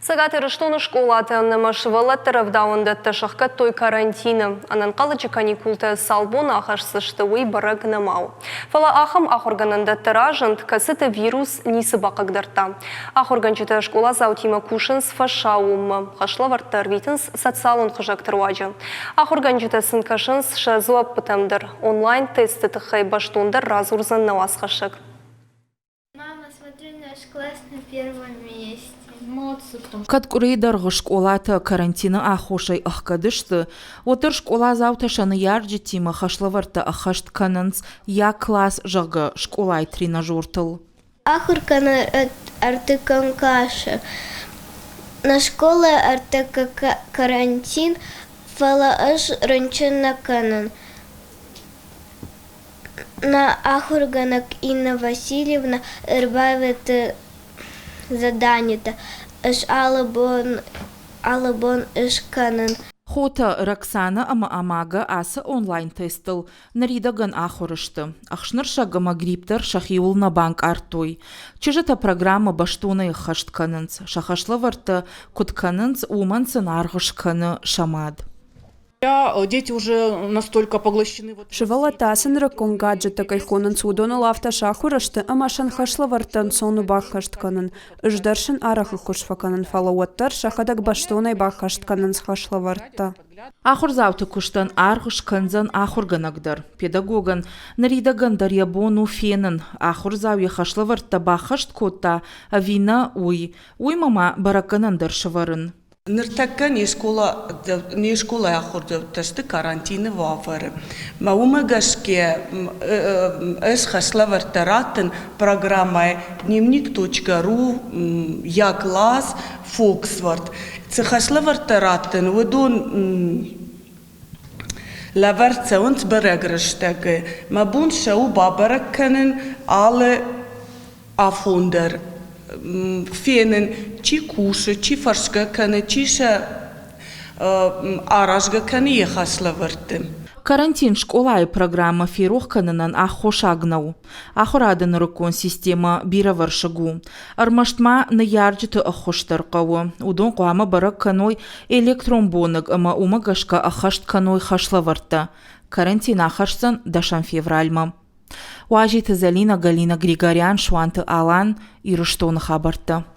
Сагаты рыштоны школаты аннамашывалаттары вдаунды шахкат той карантины. Анан қалычы каникулты салбон ахашсышты уй бараг намау. Фала ахым ахорганында тыражынт касыты вирус нисы бақагдырта. Ахорганчыты школа заутима кушынс фашаумы. Хашлаварттар витінс социалын хыжактырваджы. Ахорганчыты сынкашынс шазуап пытамдыр. Онлайн тесты тыхай баштондар разурзан навасхашык. Мама, смотри, наш класс на первом месте. Каткурейдар школата карантины ахошай ахкадышты. Отыр школа зауташаны ярджетима хашлаварта ахашт кананс я класс жага школай тренажёртыл. Ахуркана артыкан каша. На школе артыка карантин фала аж ранчена канан. На ахурганак Инна Васильевна рбавит задание-то. Аж алабон аж канан. Хота Роксана амага аса онлайн тестыл. Наридаган ахорышты. Ахшныр шагама гриптар шахиул на банк артой. Чижата программа баштуна хашт кананц. Шахашлаварта кут кананц уманцын аргыш каны шамад. Дети уже настолько поглощены. Шывала тасынры кон гаджета кайхонын судоны лафта шахурышты, амашан хашлавартан сону бахаштканын. Ждаршын арахы хушфаканын фалауаттар шахадак баштонай бахаштканын хашлаварта. Ахурзауты куштан аргыш канзан ахурганагдар. Педагоган наридаган дарьябону фенын. Ахурзауи хашлаварта бахашт кота, а вина уй. Уй мама бараканандар шаварын. Ныртакка не школа ахурда тасты карантины вафары. Маума гашке эс хаславартаратын программой дневник.ру я класс Фоксворт. Цехаславартаратын выдон лаварца он сбереграштаге. Мабун шау бабаракканен але афондер. Фенен чи кушы, чи фаршга каны, чи аражга каны ехаславырты. Карантин школай программа ферух канынан ахошагнау. Ахурадын рукон система бираваршагу. Армаштма на ярджиты ахоштарқауы. Удон қуама барак каной электронбоныг ама умагашка ахашт каной хашлаварта. Карантин ахашсан дашан февральма. Уажиты Залина Галина Григорян Шванты Алан и Рыштоны хабарта.